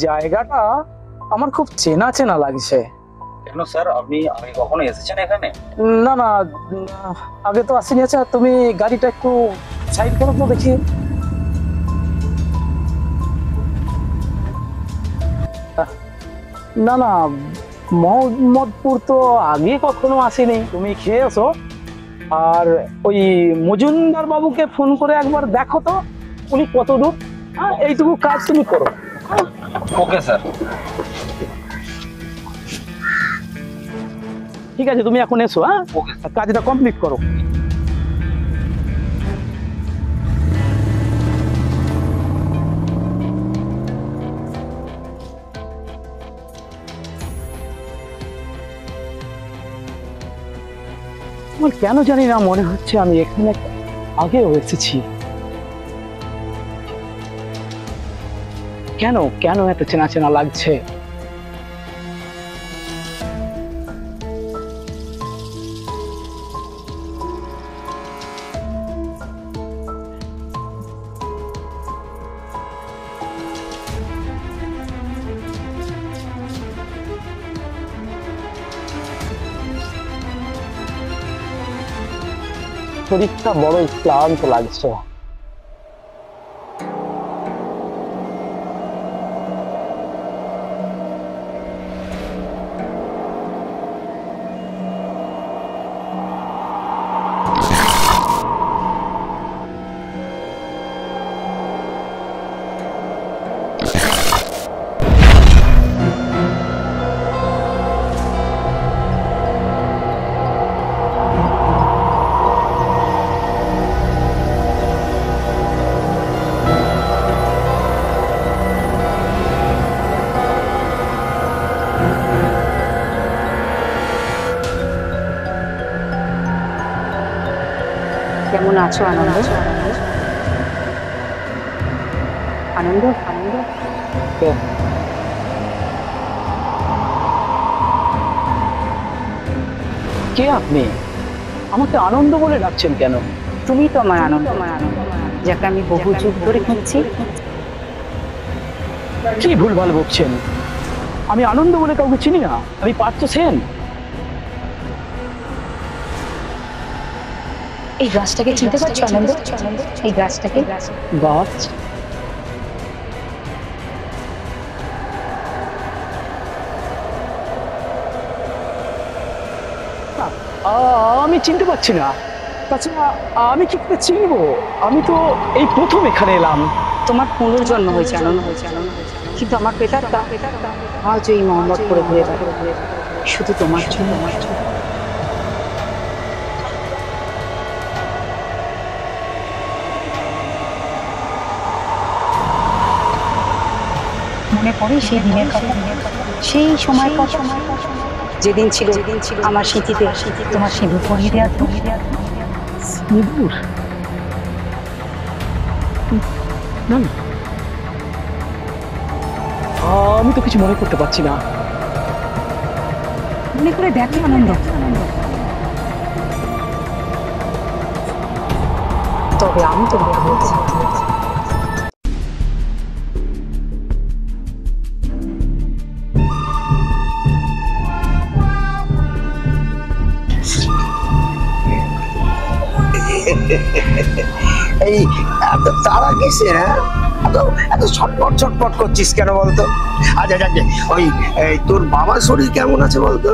জায়গাটা আমার খুব চেনা চেনা লাগছে। কেন স্যার, আপনি আগে কখনো এসেছেন এখানে? না না, আগে তো আসিনি। আচ্ছা তুমি গাড়িটা একটু সাইড করো তো দেখি। না না, মোহাম্মদপুর তো আগে কখনো আসেনি। তুমি খেয়ে এসো, আর ওই মজুমদার বাবুকে ফোন করে একবার দেখো তো উনি কত দূর। হ্যাঁ, এইটুকু কাজ তুমি করো। Okay sir. ঠিক আছে, তুমি এখন এসো। হ্যাঁ, কাজটা কমপ্লিট করো। আমার কেন জানি না মনে হচ্ছে আমি এখানে আগেও এসেছি। কেন কেন এত চেনা চেনা লাগছে? শরীরটা বড় ক্লান্ত লাগছে। কেমন আছো আনন্দ? আনন্দ আনন্দ কে আপনি? আমাকে আনন্দ বলে ডাকছেন কেন? তুমি তো আমার আনন্দ, যাকে আমি বহু যুগ ধরে খুঁজছি। কি ভুলভাল বকছেন? আমি আনন্দ বলে কাউকে চিনি না। আমি পার্থ সেন। এই গাছটাকে চিনতে পারছো আনন্দ? এই গাছটাকে? গাছ? আমি চিনতে পারছি না। তাছাড়া আমি কি করে চিনবো? আমি তো এই প্রথম এখানে এলাম। তোমার পুনর্জন্ম হয়েছে আনন্দ, কিন্তু আমার পেটারটা আজ এই মোহাম্মদপুরে ঘুরে বেড়ায় শুধু তোমার জন্য। মনে পড়ে সেই দিনের কথা, সেই সময় কথা, যেদিন ছিল আমার স্মৃতিতে তোমার সিঁদুর পরিয়ে দেওয়া। সিঁদুর? না না, আমি তো কিছু মনে করতে পারছি না। মনে করে দেখো আনন্দ। তবে আমি তোমাকে বলছি, এই এত তারা কিসের? হ্যাঁ, এত ছটপট ছটপট করছিস কেন বলতো? আচ্ছা যাকে ওই তোর বাবার শরীর কেমন আছে বলতো?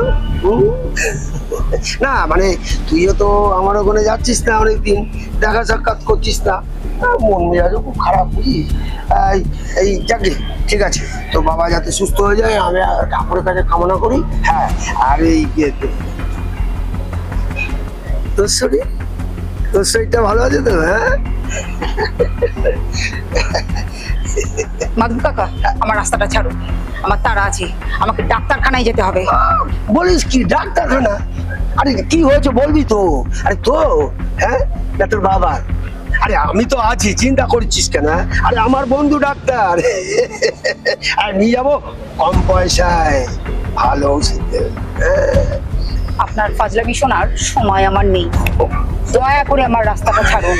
না মানে তুইও তো আমার ওখানে যাচ্ছিস না, অনেকদিন দেখা সাক্ষাৎ করছিস না, মন মেজাজও খুব খারাপ বুঝিস। এই যাকে ঠিক আছে, তো বাবা যাতে সুস্থ হয়ে যায় আমি ঠাকুরের কাছে কামনা করি। হ্যাঁ, আর এই তোর শরীরটা ভালো আছে তো? হ্যাঁ মাধু কাকা, আমার রাস্তাটা ছাড়ো, আমার তাড়া আছে, আমাকে ডাক্তারখানায় যেতে হবে। বলিস কি ডাক্তারখানা? আরে কি হয়েছে বলবি তো? আরে তো হ্যাঁ, না তোর বাবার? আরে আমি তো আছি, চিন্তা করছিস কেন? আরে আমার বন্ধু ডাক্তার, আর নিয়ে যাবো কম পয়সায় ভালো ওষুধ। আপনার ফাজলামি শোনার সময় আমার নেই, দয়া করে আমার রাস্তাটা ছাড়ুন,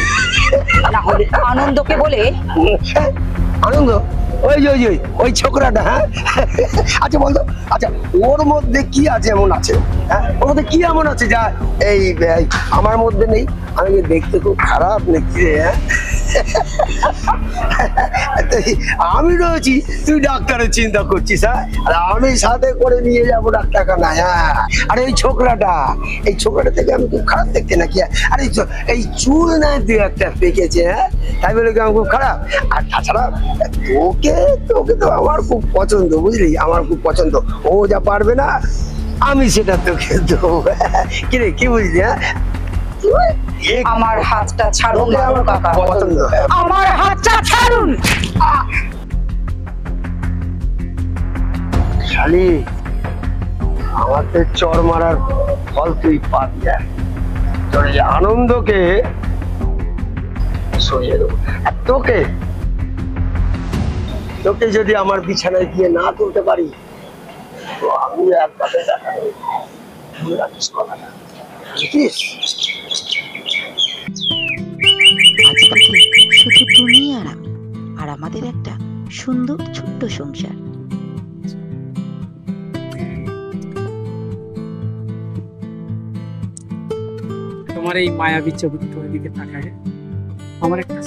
না হলে আনন্দকে বলে। আনন্দ? ওই ছোকরাটা, হ্যাঁ? আচ্ছা বলতো, আচ্ছা ওর মধ্যে কি আছে এমন আছে, হ্যাঁ? ওর মধ্যে কি এমন আছে যা এই আমার মধ্যে নেই? আমি কি দেখতে খুব খারাপ নাকি রে, হ্যাঁ? আমি রয়েছি, তুই ডাক্তারের চিন্তা করছিস, হ্যাঁ? আর আমি সাথে করে নিয়ে যাবো ডাক্তারখানায়, হ্যাঁ? আর এই ছোকরাটা থেকে আমি খুব খারাপ দেখতে নাকি? আর এই চুল না তুই একটা পেকেছে, হ্যাঁ? তাই বলে কি আমি খুব খারাপ? আর তাছাড়া তোকে তো আমার খুব পছন্দ, বুঝলি? আমার খুব পছন্দ। ও যা পারবে না আমি সেটা তোকে দেবো। কিরে, কি বুঝলি? হ্যাঁ, আমার হাতটা ছাড়ুন তোকে আমার কাকা, পছন্দ। আমার হাতটা ছাড়ুন। শালি, আমাকে চর মারার ফল তুই পাবি, তোর এই আনন্দকে সরিয়ে দেবো। আর তোকে যদি আমার বিছানায় গিয়ে না তুলতে পারি তো আমি একবারে দেখা দেবো। মনে রাখিস কথাটা, বুঝলিস? আজ থেকে শুধু তুমি আর আমি, আর আমাদের একটা সুন্দর ছোট্ট সংসার। তোমার এই মায়াবী চরিত্রের দিকে তাকায় আমার একটা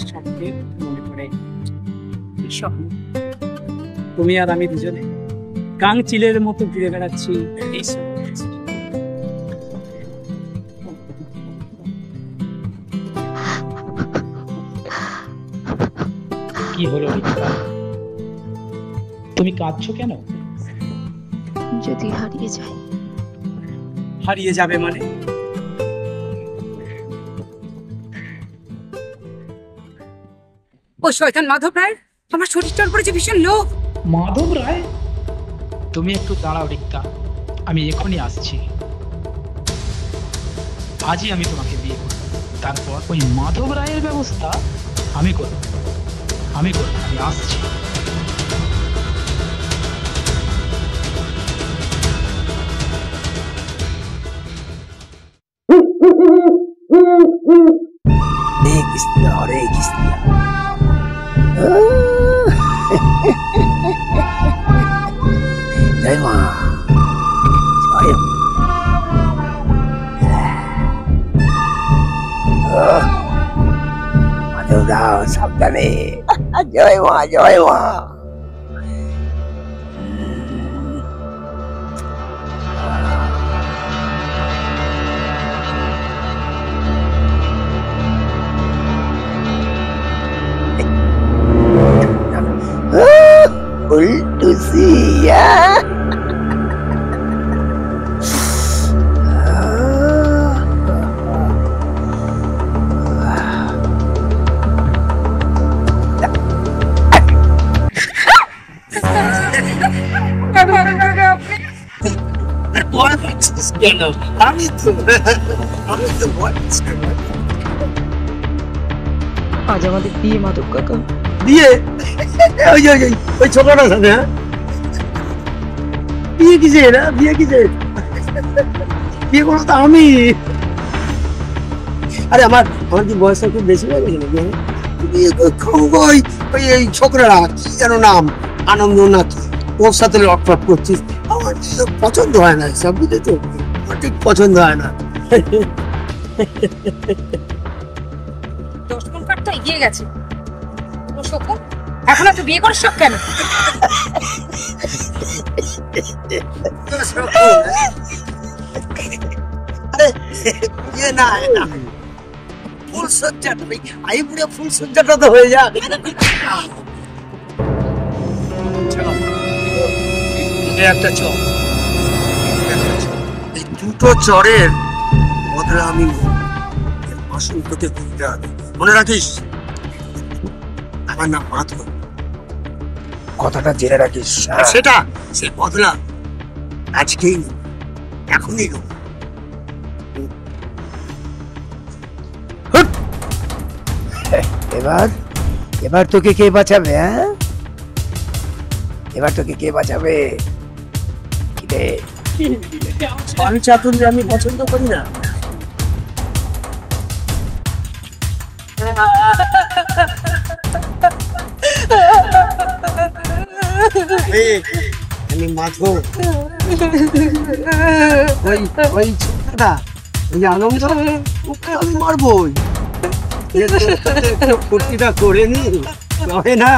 স্বপ্নের মনে পড়ে। এই স্বপ্ন তুমি আর আমি দুজনে গাং চিলের মতো ঘুরে বেড়াচ্ছি এই শহরে। কি হলো রিক্তা, তুমি কাঁদছো কেন? যদি হারিয়ে যায়? হারিয়ে যাবে মানে? ও শয়তান মাধব রায় আমার শরীরটার উপরে যে ভীষণ লোভ। মাধব রায়? তুমি একটু দাঁড়াও রিক্তা, আমি এখনই আসছি। আজই আমি তোমাকে বিয়ে করব, তারপর ওই মাধব রায়ের ব্যবস্থা আমি করব। আমি আসছি। হরে কৃষ্ণ, হরে কৃষ্ণ। জয় মা, জয় মাধবদা, সাবধানে। জয় মা, জয় মা। Ultusia. আজ আমাদের বিয়ে মাধব কাকা। বিয়ে? ওই ছোকরাটার সাথে? হ্যাঁ, বিয়ে কিসে না? বিয়ে কিসে? বিয়ে করো তো আমি। আরে আমার কি বয়সটা খুব বেশি হয়ে গেছে নাকি? ওই ছোকরারা কি যেন নাম, আনন্দ না কি, ওর সাথে লটপট করছিস। আমার পছন্দ হয় না সব, বুঝলি তো? আমার ঠিক পছন্দ হয় না। 10 মণ কাঠটা এগিয়ে গেছে। ও শকুন, এখন তুই বিয়ে করিস সব কেন? আরে বিয়ে না, ফুল সজ্জাটা, আই বুড়ে ফুল সজ্জাটা তো হয়ে যাক। একটা চর, এই দুটো চরের বদলে আমি আসল তোকে ঘুরতে হবে। মনে রাখিস, আমার নাম মাধব, কথাটা জেনে রাখিস। সেটা সে বদলা আজকেই নেব, এখনই নেব। এবার তোকে কে বাঁচাবে? হ্যাঁ, এবার তোকে কে বাঁচাবে? আমি চাতুর্য আমি পছন্দ করি না। আমি মাধব ওই ছোটটা ওই আনন্দ ওকে আমি মারবই ফুর্তিটা করে নি তবে না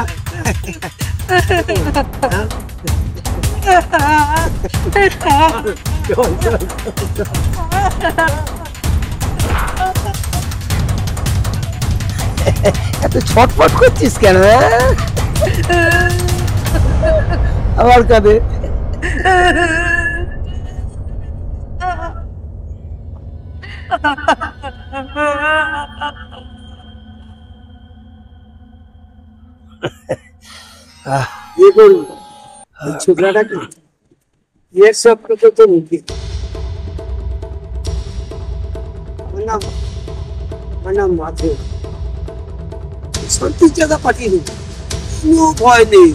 এত ছটফট করছিস কেন আমার কাঁধে দেখুন ছোকরাটাকে এর সব কথা তো নিবি আমার নাম মাধব সত্যি জায়গা পাঠিয়ে দিই কোনো ভয় নেই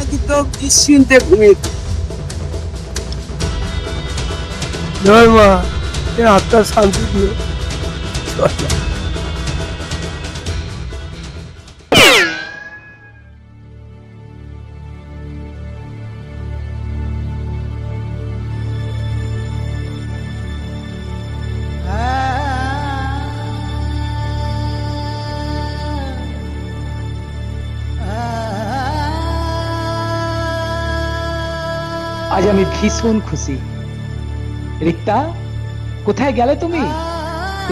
একদম নিশ্চিন্তে ঘুমিয়ে জয় মা এ আত্মার শান্তি দিও আজ আমি ভীষণ খুশি। রিক্তা, কোথায় গেলে তুমি?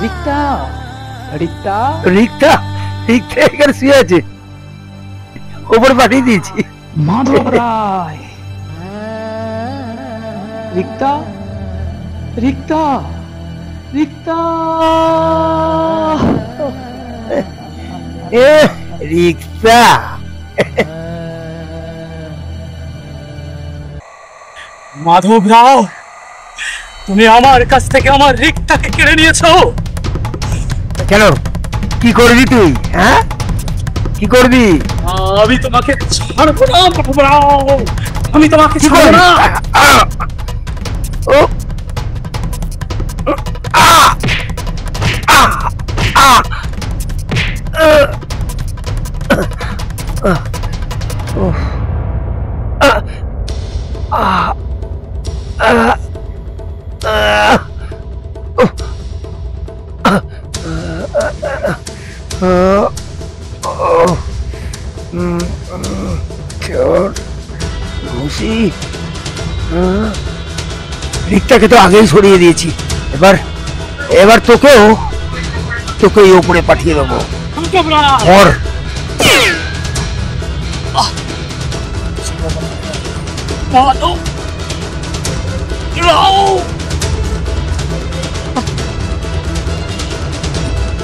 রিক্তা, রিক্তা, রিক্তা রিক্তা এখানে শুয়ে আছে ওপর পাঠিয়ে দিয়েছি মাধব রায়। রিক্তা, রিক্তা, রিক্তা। এ রিক্তা মাধব রাও, তুমি আমার কাছ থেকে আমার রিক্তাকে কেড়ে নিয়েছো। কেন কি করবি তুই? হ্যাঁ কি করবি? আমি তোমাকে ছাড়বো না মাধব রাও, আমি তোমাকে কি ছাড়বো করবি? না। ও রিক্তাকে তো আগেই সরিয়ে দিয়েছি, এবার এবার তোকেও এই উপরে পাঠিয়ে দেবো। और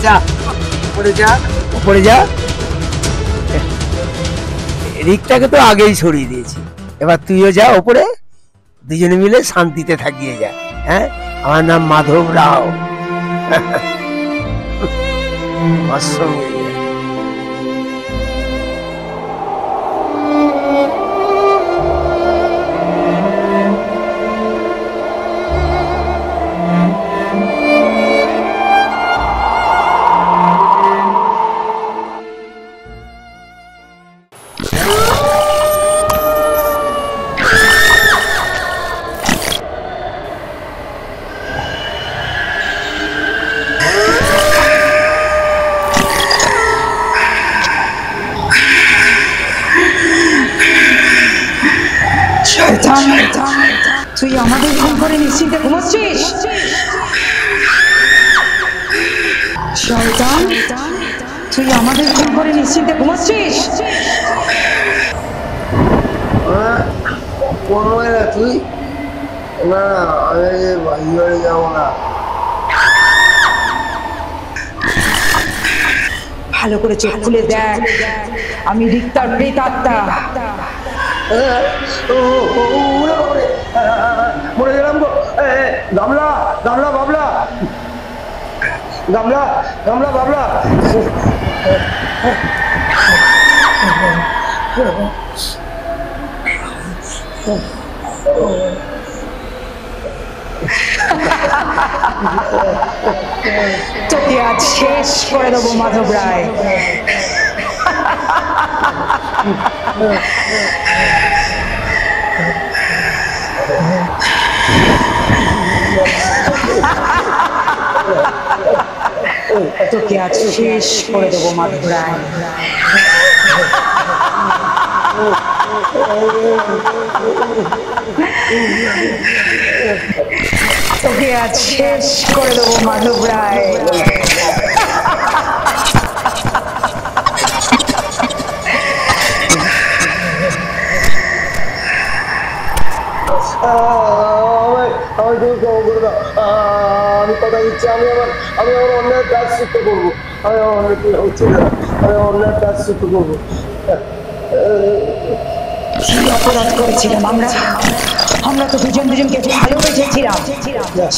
जा ऊपर जा রিক্তাকে তো আগেই সরিয়ে দিয়েছি, এবার তুইও যা উপরে, দুজনে মিলে শান্তিতে থাকিয়ে যা। হ্যাঁ, আমার নাম মাধব রাও। অসম্ভব। তুই আমাদের ফোন করে নিশ্চিন্তে ঘুমাচ্ছিস? শয়তান, তুই আমাদের ফোন করে নিশ্চিন্তে ঘুমাচ্ছিস? তুই না, আমি বাড়ি যাবো না। ভালো করে চোখ খুলে দেখ, আমি রিক্তার প্রেতাত্মা। মরে গেলাম গো। গামলা গামলা বাবলা, গামলা গামলা বাবলা। তোকে আজ শেষ করে দেবো মাধব রায়। তোকে আজ শেষ করে দেবো মাধব রায়। তোকে আজ শেষ করে দেবো মাধব রায়। আমি তুমি ক্ষমা করে দাও। আমি কথা দিচ্ছি, আমি আমার অন্যায় কাজ শিখতে করবো। আমি আমার অন্যায় হচ্ছে না, আমি অন্যায় কাজ শিখতে করবো। কি অপরাধ করেছিলাম আমরা? আমরা তো দুজন দুজনকে ভালোবেসেছিলাম,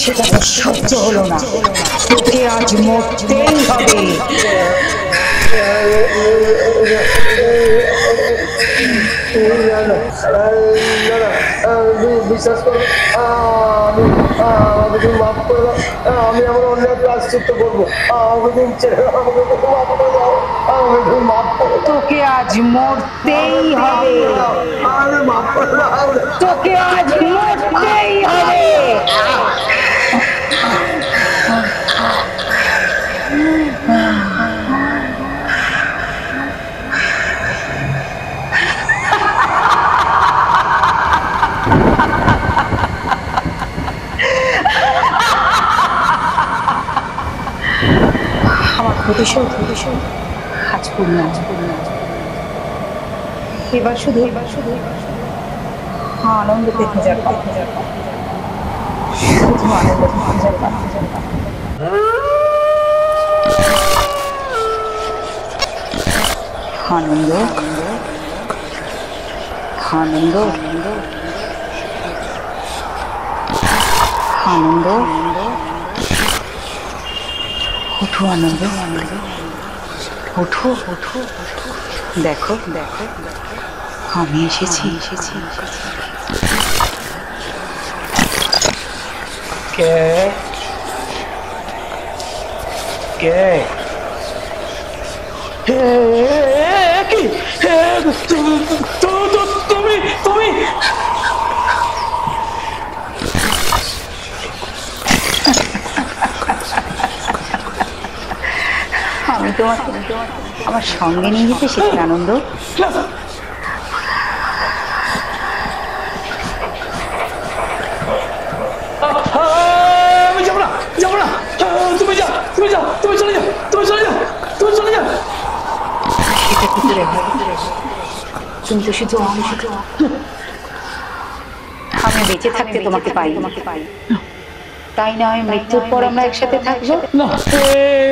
সেটা তো সহ্য হলো না। তোকে আজ মরতেই হবে। বিশ্বাস করো, আমাকে তুমি মাফ করে দাও। আমি আমার অন্যায় কাজ শিখতে করবো। আমাকে তুমি ছেড়ে দাও, আমাকে তুমি মাফ করে দাও, আমাকে তুমি মাফ করে দাও। তোকে আজ মরতেই হবে। আমাকে মাফ করে দাও। তোকে আজ মরতেই হবে। আমার প্রতিশোধ আজ পূর্ণ। এবার শুধু আনন্দ দেখে যাক, শুধু আনন্দ দেখে যাক। আনন্দ আনন্দ আনন্দ, ওঠো আনন্দ, ওঠো ওঠো, দেখো দেখো আমি এসেছি। কে কে কি তুমি তুমি আমি তোমাকে আমার সঙ্গে নিয়ে যেতে এসেছি আনন্দ। আমি যাবো না, যাবো না। তুমি যাও, তুমি যাও, তুমি চলে যাও, তুমি চলে যাও, তুমি চলে যাও। সেটা কি করে হয়? তুমি তো শুধু আমি বেঁচে থাকতে তোমাকে পাই, তাই না? আমি মৃত্যুর পর আমরা একসাথে থাকবো। না,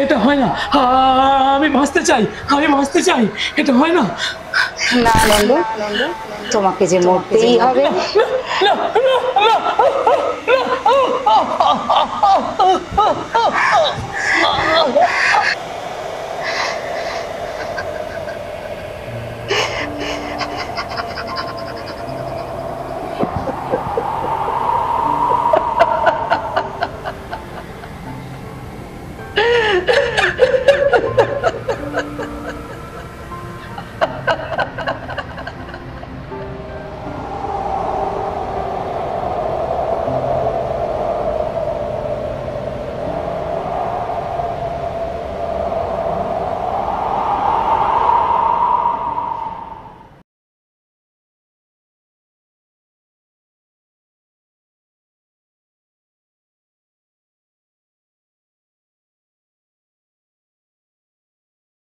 এটা হয় না। আমি বাঁচতে চাই, আমি বাঁচতে চাই, এটা হয় না। না আনন্দ, তোমাকে যে মরতেই হবে। না, না, না, না, না।